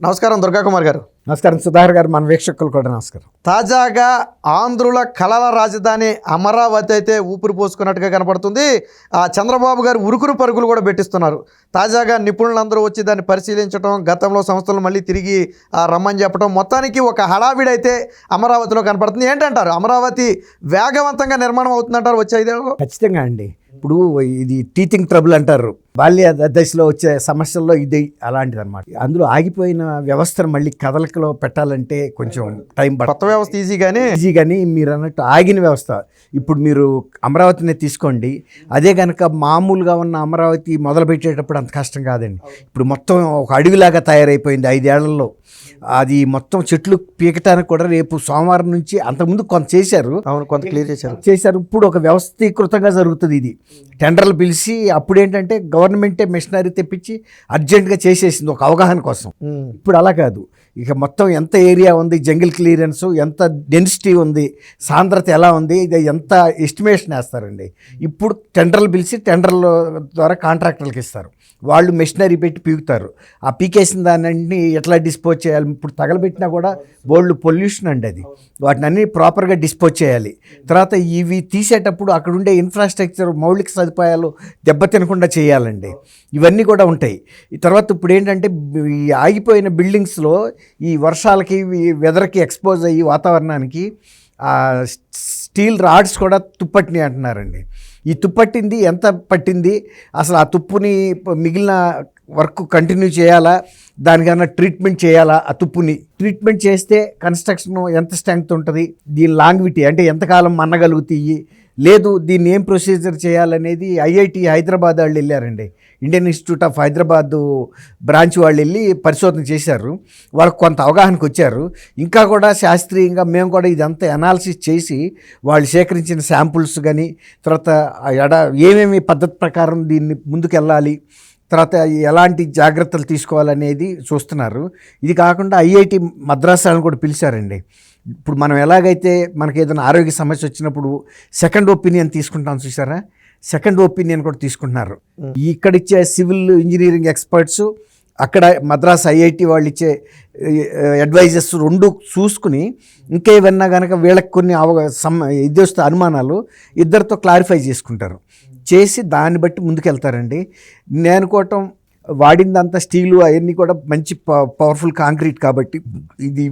నమస్కారం దుర్గా కుమార్ గారు. నమస్కారం సుధాకర్ గారు, మన వీక్షకులు కూడా నమస్కారం. తాజాగా ఆంధ్రుల కళల రాజధాని అమరావతి అయితే ఊపిరి పోసుకున్నట్టుగా కనపడుతుంది. చంద్రబాబు గారు ఉరుకురు పరుగులు కూడా పెట్టిస్తున్నారు. తాజాగా నిపుణులందరూ వచ్చి దాన్ని పరిశీలించడం, గతంలో సంస్థలు మళ్ళీ తిరిగి రమ్మని చెప్పడం, మొత్తానికి ఒక హడావిడైతే అమరావతిలో కనపడుతుంది. ఏంటంటారు, అమరావతి వేగవంతంగా నిర్మాణం అవుతుందంటారు వచ్చే 5 ఏళ్ళలో? ఖచ్చితంగా అండి. ఇప్పుడు ఇది టీచింగ్ ట్రబుల్ అంటారు, బాల్య దశలో వచ్చే సమస్యల్లో ఇది అలాంటిది అనమాట. అందులో ఆగిపోయిన వ్యవస్థను మళ్ళీ కదలికలో పెట్టాలంటే కొంచెం టైం పడుతుంది. కొత్త వ్యవస్థ ఈజీగాని మీరు అన్నట్టు ఆగిన వ్యవస్థ. ఇప్పుడు మీరు అమరావతిని తీసుకోండి, అదే కనుక మామూలుగా ఉన్న అమరావతి మొదలు పెట్టేటప్పుడు అంత కష్టం కాదండి. ఇప్పుడు మొత్తం ఒక అడవిలాగా తయారైపోయింది 5 ఏళ్లలో. అది మొత్తం చెట్లు పీకటానికి కూడా రేపు సోమవారం నుంచి, అంతకుముందు కొంత చేశారు, కొంత క్లియర్ చేశారు. ఇప్పుడు ఒక వ్యవస్థీకృతంగా జరుగుతుంది. ఇది టెండర్లు పిలిచి అప్పుడు ఏంటంటే గవర్నమెంటే మిషనరీ తెప్పించి అర్జెంటుగా చేసేసింది ఒక అవగాహన కోసం. ఇప్పుడు అలా కాదు. ఇక మొత్తం ఎంత ఏరియా ఉంది, జంగిల్ క్లియరెన్స్ ఎంత, డెన్సిటీ ఉంది, సాంద్రత ఎలా ఉంది, ఇది ఎంత ఎస్టిమేషన్ వేస్తారండి. ఇప్పుడు టెండర్లు పిలిచి టెండర్ల ద్వారా కాంట్రాక్టర్లకు ఇస్తారు. వాళ్ళు మెషినరీ పెట్టి పీకుతారు. ఆ పీకేసిన దాన్ని ఎట్లా డిస్పోజ్ చేయాలి, ఇప్పుడు తగలబెట్టినా కూడా బోల్డ్ పొల్యూషన్ అండి. అది వాటిని అన్నీ ప్రాపర్గా డిస్పోజ్ చేయాలి. తర్వాత ఇవి తీసేటప్పుడు అక్కడ ఉండే ఇన్ఫ్రాస్ట్రక్చర్, మౌలిక సదుపాయాలు దెబ్బతినకుండా చేయాలండి. ఇవన్నీ కూడా ఉంటాయి. ఈ తర్వాత ఇప్పుడు ఏంటంటే ఈ ఆగిపోయిన బిల్డింగ్స్లో ఈ వర్షాలకి, వెదర్కి ఎక్స్పోజ్ అయ్యి వాతావరణానికి స్టీల్ రాడ్స్ కూడా తుప్పట్ని అంటున్నారండి. ఈ తుప్పట్టింది ఎంత పట్టింది, అసలు ఆ తుప్పుని మిగిలిన వర్క్ కంటిన్యూ చేయాలా, దానికన్నా ట్రీట్మెంట్ చేయాలా? ఆ తుప్పుని ట్రీట్మెంట్ చేస్తే కన్స్ట్రక్షన్ ఎంత స్ట్రెంగ్త్ ఉంటుంది, దీని లాంగ్విటీ అంటే ఎంతకాలం మన్నగలుగుతాయి, లేదు దీన్ని ఏం ప్రొసీజర్ చేయాలనేది ఐఐటి హైదరాబాద్ వాళ్ళు వెళ్ళారండి. Indian institute of Hyderabad branch వాళ్ళు వెళ్ళి పరిశోధన చేశారు. వాళ్ళకు కొంత అవగాహనకు వచ్చారు. ఇంకా కూడా శాస్త్రీయంగా మేము కూడా ఇదంతా అనాలిసిస్ చేసి వాళ్ళు సేకరించిన శాంపుల్స్ కానీ, తర్వాత ఏమేమి పద్ధతి ప్రకారం దీన్ని ముందుకెళ్ళాలి, తర్వాత ఎలాంటి జాగ్రత్తలు తీసుకోవాలనేది చూస్తున్నారు. ఇది కాకుండా ఐఐటి మద్రాసాలను కూడా పిలిచారండి. ఇప్పుడు మనం ఎలాగైతే మనకి ఏదైనా ఆరోగ్య సమస్య వచ్చినప్పుడు సెకండ్ ఒపీనియన్ తీసుకుంటాం చూసారా, సెకండ్ ఒపీనియన్ కూడా తీసుకుంటున్నారు. ఇక్కడ ఇచ్చే సివిల్ ఇంజనీరింగ్ ఎక్స్పర్ట్స్, అక్కడ మద్రాస్ ఐఐటి వాళ్ళు ఇచ్చే అడ్వైజర్స్ రెండు చూసుకుని, ఇంకేమన్నా కనుక వీళ్ళకి కొన్ని ఇది వస్తే అనుమానాలు ఇద్దరితో క్లారిఫై చేసుకుంటారు. చేసి దాన్ని బట్టి ముందుకెళ్తారండి. నేను అనుకోవటం వాడిందంతా స్టీలు అవన్నీ కూడా మంచి పవర్ఫుల్ కాంక్రీట్ కాబట్టి, ఇది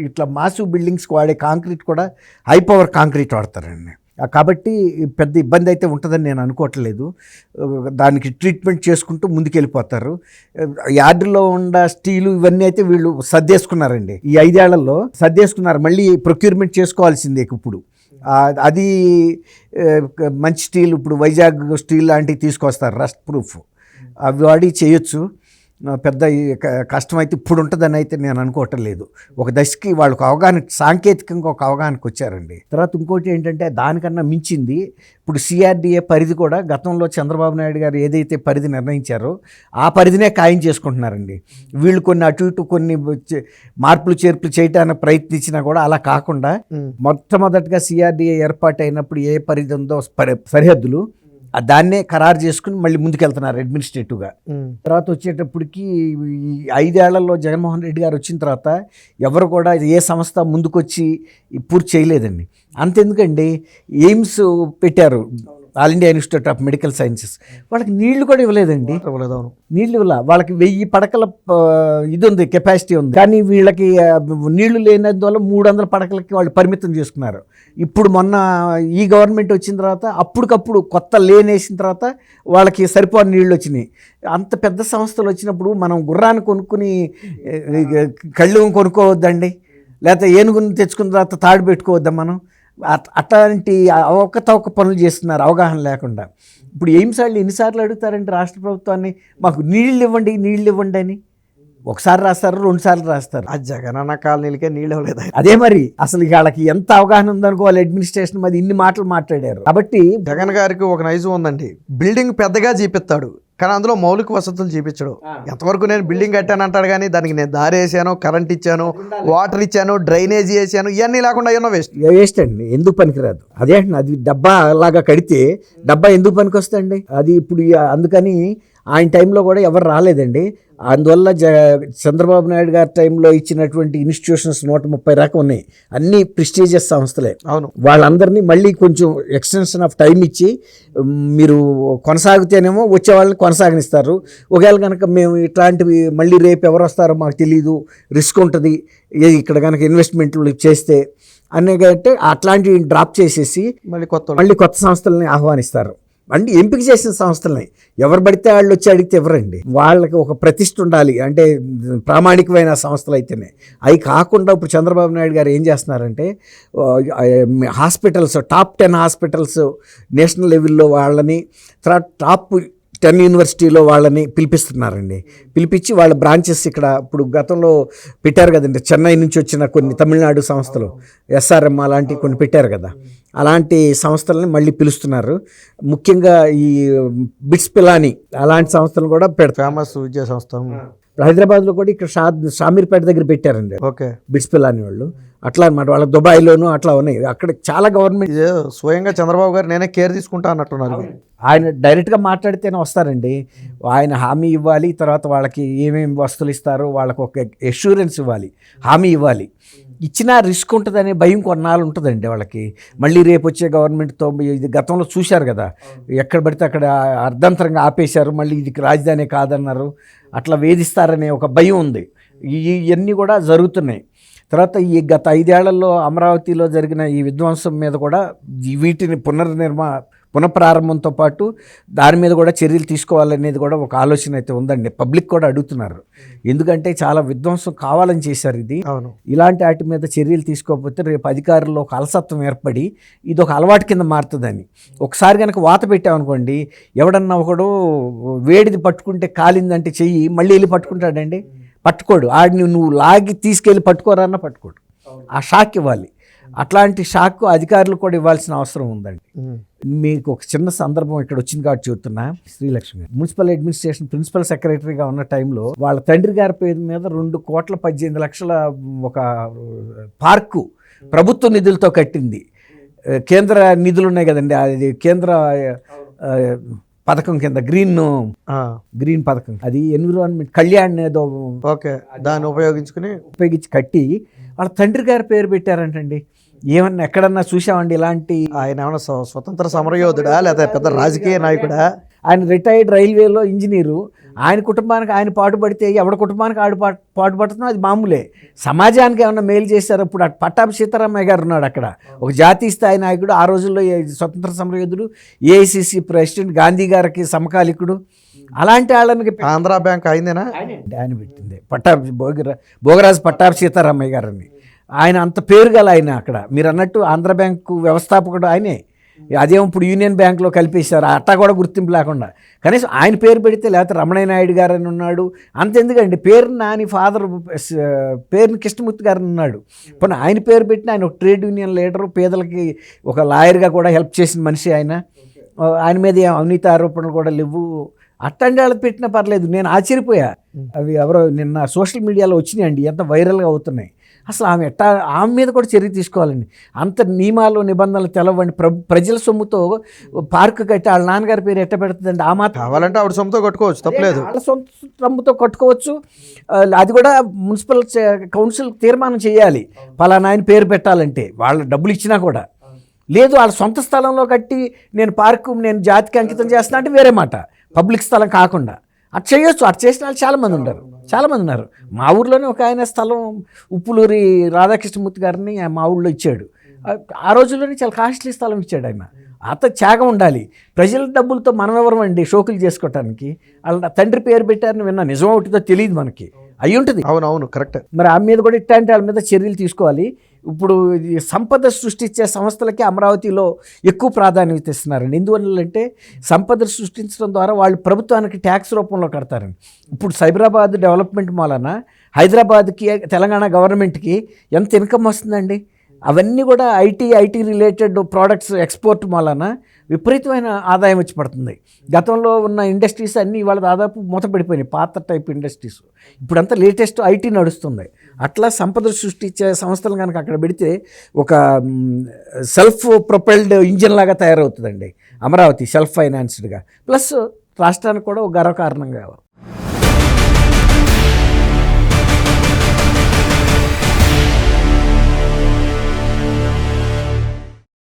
ఇట్లా మాసివ్ బిల్డింగ్స్కి వాడే కాంక్రీట్ కూడా హై పవర్ కాంక్రీట్ వాడతారండి. కాబట్టి పెద్ద ఇబ్బంది అయితే ఉంటుందని నేను అనుకోవట్లేదు. దానికి ట్రీట్మెంట్ చేసుకుంటూ ముందుకెళ్ళిపోతారు. యార్డులో ఉన్న స్టీలు ఇవన్నీ అయితే వీళ్ళు సర్దేసుకున్నారండి. ఈ 5 ఏళ్లలో సర్దేసుకున్నారు. మళ్ళీ ప్రొక్యూర్మెంట్ చేసుకోవాల్సిందే ఇప్పుడు. అది మంచి స్టీల్, ఇప్పుడు వైజాగ్ స్టీల్ లాంటివి తీసుకొస్తారు, రస్ట్ ప్రూఫ్, అవి వాడి చేయొచ్చు. పెద్ద కష్టమైతే ఇప్పుడు ఉంటుందని అయితే నేను అనుకోవటం లేదు. ఒక దశకి వాళ్ళకు అవగాహన, సాంకేతికంగా ఒక అవగాహనకు వచ్చారండి. తర్వాత ఇంకోటి ఏంటంటే దానికన్నా మించింది, ఇప్పుడు సిఆర్డిఏ పరిధి కూడా గతంలో చంద్రబాబు నాయుడు గారు ఏదైతే పరిధి నిర్ణయించారో ఆ పరిధినే ఖాయం చేసుకుంటున్నారండి. వీళ్ళు కొన్ని అటు ఇటు కొన్ని మార్పులు చేర్పులు చేయడానికి ప్రయత్నించినా కూడా అలా కాకుండా, మొట్టమొదటిగా సిఆర్డిఏ ఏర్పాటు అయినప్పుడు ఏ పరిధి ఉందో సరిహద్దులు, దాన్నే ఖరారు చేసుకుని మళ్ళీ ముందుకెళ్తున్నారు అడ్మినిస్ట్రేటివ్గా. తర్వాత వచ్చేటప్పటికి 5 ఏళ్లలో జగన్మోహన్ రెడ్డి గారు వచ్చిన తర్వాత ఎవరు కూడా ఏ సంస్థ ముందుకొచ్చి పూర్తి చేయలేదండి. అంతెందుకండి, ఎయిమ్స్ పెట్టారు, all India institute of medical sciences, వాళ్ళకి నీళ్లు కూడా ఇవ్వలేదండి. నీళ్లు ఇవ్వాల, వాళ్ళకి 1000 పడకల ఇది ఉంది, కెపాసిటీ ఉంది, కానీ వీళ్ళకి నీళ్లు లేనందువల్ల 300 పడకలకి వాళ్ళు పరిమితం చేసుకున్నారు. ఇప్పుడు మొన్న ఈ గవర్నమెంట్ వచ్చిన తర్వాత అప్పటికప్పుడు కొత్త లేన్ వేసిన తర్వాత వాళ్ళకి సరిపోని నీళ్ళు వచ్చినాయి. అంత పెద్ద సంస్థలు వచ్చినప్పుడు మనం గుర్రాన్ని కొనుక్కుని కళ్ళు కొనుక్కోవద్దండి, లేకపోతే ఏనుగుని తెచ్చుకున్న తర్వాత తాడు పెట్టుకోవద్దా మనం? అట్లాంటి అవకతవక పనులు చేస్తున్నారు అవగాహన లేకుండా. ఇప్పుడు ఎయిమ్స్ వాళ్ళు ఎన్నిసార్లు అడుగుతారంటే రాష్ట్ర ప్రభుత్వాన్ని, మాకు నీళ్ళు ఇవ్వండి అని. ఒకసారి రాస్తారు, 2 సార్లు రాస్తారు. ఆ జగనన్న కాలనీలకే నీళ్ళు ఇవ్వలేదు. అదే మరి అసలు వాళ్ళకి ఎంత అవగాహన ఉందనుకో వాళ్ళ అడ్మినిస్ట్రేషన్ మీద ఇన్ని మాటలు మాట్లాడారు. కాబట్టి జగన్ గారికి ఒక నైజం ఉందండి, బిల్డింగ్ పెద్దగా చూపిస్తాడు కానీ అందులో మౌలిక వసతులు చూపించడు. ఎంతవరకు నేను బిల్డింగ్ కట్టానంటాడు కానీ దానికి నేను దారి వేసాను, కరెంట్ ఇచ్చాను, వాటర్ ఇచ్చాను, డ్రైనేజీ వేసాను, ఇవన్నీ లేకుండా ఏమో వేస్ట్ అండి, ఎందుకు పనికిరాదు. అదే అది డబ్బా లాగా కడితే డబ్బా ఎందుకు పనికి వస్తుంది? అది ఇప్పుడు అందుకని ఆయన టైంలో కూడా ఎవరు రాలేదండి. అందువల్ల చంద్రబాబు నాయుడు గారి టైంలో ఇచ్చినటువంటి ఇన్స్టిట్యూషన్స్ 130 రకం ఉన్నాయి, అన్నీ ప్రెస్టీజియస్ సంస్థలే. అవును, వాళ్ళందరినీ మళ్ళీ కొంచెం ఎక్స్టెన్షన్ ఆఫ్ టైం ఇచ్చి మీరు కొనసాగితేనేమో వచ్చే వాళ్ళని కొనసాగనిస్తారు. ఒకవేళ కనుక మేము ఇట్లాంటివి మళ్ళీ రేపు ఎవరు వస్తారో మాకు తెలియదు, రిస్క్ ఉంటుంది ఇక్కడ కనుక ఇన్వెస్ట్మెంట్లు చేస్తే అనేకంటే అట్లాంటివి డ్రాప్ చేసేసి మళ్ళీ కొత్త సంస్థలని ఆహ్వానిస్తారు. అంటే ఎంపిక చేసిన సంస్థలని ఎవరు పడితే వాళ్ళు వచ్చి అడిగితే ఎవరండి, వాళ్ళకి ఒక ప్రతిష్ఠ ఉండాలి, అంటే ప్రామాణికమైన సంస్థలు అయితేనే. అవి కాకుండా ఇప్పుడు చంద్రబాబు నాయుడు గారు ఏం చేస్తున్నారంటే హాస్పిటల్స్, టాప్ 10 హాస్పిటల్స్ నేషనల్ లెవెల్లో వాళ్ళని, తర్వాత టాప్ 10 యూనివర్సిటీలో వాళ్ళని పిలిపిస్తున్నారండి. పిలిపించి వాళ్ళ బ్రాంచెస్ ఇక్కడ ఇప్పుడు గతంలో పెట్టారు కదండి, చెన్నై నుంచి వచ్చిన కొన్ని తమిళనాడు సంస్థలు SRM అలాంటివి కొన్ని పెట్టారు కదా, అలాంటి సంస్థలని మళ్ళీ పిలుస్తున్నారు. ముఖ్యంగా ఈ బిట్స్ పిలాని అలాంటి సంస్థలు కూడా ఫేమస్ విద్యా సంస్థ హైదరాబాద్లో కూడా ఇక్కడ షామీర్పేట దగ్గర పెట్టారండి. ఓకే, బిట్స్ పిలాని వాళ్ళు అట్లా అన్నమాట. వాళ్ళ దుబాయ్లోనూ అట్లా ఉన్నాయి. అక్కడ చాలా గవర్నమెంట్ స్వయంగా చంద్రబాబు గారు నేనే కేర్ తీసుకుంటా అన్నట్టున్నారు. ఆయన డైరెక్ట్గా మాట్లాడితేనే వస్తారండి. ఆయన హామీ ఇవ్వాలి, తర్వాత వాళ్ళకి ఏమేమి వస్తువులు ఇస్తారో వాళ్ళకి ఒక ఎష్యూరెన్స్ ఇవ్వాలి, హామీ ఇవ్వాలి. ఇచ్చినా రిస్క్ ఉంటుందనే భయం కొన్నాళ్ళు ఉంటుందండి వాళ్ళకి. మళ్ళీ రేపు వచ్చే గవర్నమెంట్తో ఇది గతంలో చూశారు కదా, ఎక్కడ పడితే అక్కడ అర్ధంతరంగా ఆపేశారు, మళ్ళీ ఇది రాజధాని కాదన్నారు, అట్లా వేధిస్తారనే ఒక భయం ఉంది. ఇవన్నీ కూడా జరుగుతున్నాయి. తర్వాత ఈ గత 5 ఏళ్లలో అమరావతిలో జరిగిన ఈ విధ్వంసం మీద కూడా వీటిని పునఃప్రారంభంతో పాటు దాని మీద కూడా చర్యలు తీసుకోవాలనేది కూడా ఒక ఆలోచన అయితే ఉందండి. పబ్లిక్ కూడా అడుగుతున్నారు, ఎందుకంటే చాలా విధ్వంసం కావాలని చేశారు ఇది. ఇలాంటి వాటి మీద చర్యలు తీసుకోకపోతే రేపు అధికారుల్లో ఒక అలసత్వం ఏర్పడి ఇది ఒక అలవాటు కింద మారుతుందని. ఒకసారి కనుక వాత పెట్టామనుకోండి, ఎవడన్నా ఒకడు వేడిది పట్టుకుంటే కాలిందంటే చెయ్యి మళ్ళీ వెళ్ళి పట్టుకుంటాడండి, పట్టుకోడు. ఆడిని నువ్వు లాగి తీసుకెళ్ళి పట్టుకోరన్నా పట్టుకోడు. ఆ షాక్ ఇవ్వాలి. అట్లాంటి షాక్ అధికారులు కూడా ఇవ్వాల్సిన అవసరం ఉందండి. మీకు ఒక చిన్న సందర్భం ఇక్కడ వచ్చింది కాబట్టి చెబుతున్నా. శ్రీలక్ష్మి గారు మున్సిపల్ అడ్మినిస్ట్రేషన్ ప్రిన్సిపల్ సెక్రటరీగా ఉన్న టైంలో వాళ్ళ తండ్రి గారి పేరు మీద 2,18,00,000 ఒక పార్కు ప్రభుత్వ నిధులతో కట్టింది. కేంద్ర నిధులు ఉన్నాయి కదండి, అది కేంద్ర పథకం కింద గ్రీన్ పథకం, అది ఎన్విరాన్మెంట్ కళ్యాణ్ ఏదో దాన్ని ఉపయోగించి కట్టి వాళ్ళ తండ్రి గారి పేరు పెట్టారంటండి. ఏమన్నా ఎక్కడన్నా చూసామండి ఇలాంటి? ఆయన ఏమన్నా స్వతంత్ర సమరయోధుడా లేదా పెద్ద రాజకీయ నాయకుడా? ఆయన రిటైర్డ్ రైల్వేలో ఇంజనీరు. ఆయన కుటుంబానికి ఆయన పాటుపడితే ఎవడ కుటుంబానికి ఆడు పాటుపడుతున్నా అది మామూలే. సమాజానికి ఏమన్నా మేలు చేశారు. ఇప్పుడు పట్టాభి సీతారామయ్య గారు ఉన్నాడు అక్కడ, ఒక జాతీయ స్థాయి నాయకుడు. ఆ రోజుల్లో స్వతంత్ర సమరయోధుడు, AICC ప్రెసిడెంట్, గాంధీ గారికి సమకాలికుడు. అలాంటి వాళ్ళకి ఆంధ్రా బ్యాంక్ అయిందేనా ఆయన పెట్టింది భోగరాజు పట్టాభి సీతారామయ్య గారని. ఆయన అంత పేరు గల ఆయన అక్కడ. మీరు అన్నట్టు ఆంధ్ర బ్యాంకు వ్యవస్థాపకుడు ఆయనే. అదేమో ఇప్పుడు యూనియన్ బ్యాంక్లో కలిపేశారు, అట్టా కూడా గుర్తింపు లేకుండా. కనీసం ఆయన పేరు పెడితే, లేకపోతే రమణయ్య నాయుడు గారు అని ఉన్నాడు, అంతెందుకండి పేరు నాని ఫాదర్ పేరుని కృష్ణమూర్తి గారు ఉన్నాడు. పోనీ ఆయన పేరు పెట్టిన ఆయన ఒక ట్రేడ్ యూనియన్ లీడరు, పేదలకి ఒక లాయర్గా కూడా హెల్ప్ చేసిన మనిషి ఆయన. ఆయన మీద అవినీతి ఆరోపణలు కూడా లేవు. అట్టండి వాళ్ళకి పెట్టినా పర్లేదు. నేను ఆశ్చర్యపోయా. అవి ఎవరో నిన్న సోషల్ మీడియాలో వచ్చినాయండి, ఎంత వైరల్గా అవుతున్నాయి. అసలు ఆమె మీద కూడా చర్య తీసుకోవాలండి. అంత నియమాలు నిబంధనలు తెలవండి. ప్రజల సొమ్ముతో పార్కు కట్టి వాళ్ళ నాన్నగారి పేరు ఎట్ట పెడుతుందండి? ఆ మాత్రం కావాలంటే ఆవిడ సొమ్ముతో కట్టుకోవచ్చు, తప్పలేదు. వాళ్ళ సొంత సొమ్ముతో కట్టుకోవచ్చు. అది కూడా మున్సిపల్ కౌన్సిల్ తీర్మానం చేయాలి, పలానా ఆయన పేరు పెట్టాలంటే. వాళ్ళ డబ్బులు ఇచ్చినా కూడా లేదు. వాళ్ళ సొంత స్థలంలో కట్టి నేను జాతికి అంకితం చేస్తున్నా అంటే వేరే మాట, పబ్లిక్ స్థలం కాకుండా అటు చేయొచ్చు. అటు చేసిన వాళ్ళు చాలామంది ఉన్నారు. మా ఊర్లోనే ఒక ఆయన స్థలం ఉప్పులూరి రాధాకృష్ణమూర్తి గారిని మా ఊళ్ళో ఇచ్చాడు. ఆ రోజుల్లోనే చాలా కాస్ట్లీ స్థలం ఇచ్చాడు ఆయన. త్యాగం ఉండాలి. ప్రజల డబ్బులతో మనం ఎవరమండి షోకులు చేసుకోవటానికి? వాళ్ళ తండ్రి పేరు పెట్టారని విన్నా, నిజం ఒకటితో తెలియదు మనకి, అయి ఉంటుంది. అవునవును, కరెక్ట్. మరి ఆ మీద కూడా ఇట్లాంటి వాళ్ళ మీద చర్యలు తీసుకోవాలి. ఇప్పుడు సంపద సృష్టించే సంస్థలకి అమరావతిలో ఎక్కువ ప్రాధాన్యత ఇస్తున్నారండి. ఎందువల్లంటే సంపద సృష్టించడం ద్వారా వాళ్ళు ప్రభుత్వానికి ట్యాక్స్ రూపంలో కడతారండి. ఇప్పుడు సైబరాబాద్ డెవలప్మెంట్ మూలన హైదరాబాద్కి, తెలంగాణ గవర్నమెంట్కి ఎంత ఇన్కమ్ వస్తుందండి? అవన్నీ కూడా ఐటీ రిలేటెడ్ ప్రోడక్ట్స్ ఎక్స్పోర్ట్ మూలన విపరీతమైన ఆదాయం వచ్చి పడుతుంది. గతంలో ఉన్న ఇండస్ట్రీస్ అన్నీ ఇవాళ దాదాపు మూతపడిపోయినాయి, పాత టైప్ ఇండస్ట్రీస్. ఇప్పుడంతా లేటెస్ట్ ఐటీ నడుస్తుంది. అట్లా సంపద సృష్టించే సంస్థలు కనుక అక్కడ పెడితే ఒక సెల్ఫ్ ప్రొపెల్డ్ ఇంజిన్ లాగా తయారవుతుందండి అమరావతి, సెల్ఫ్ ఫైనాన్స్డ్గా. ప్లస్ రాష్ట్రానికి కూడా ఒక గర్వకారణంగా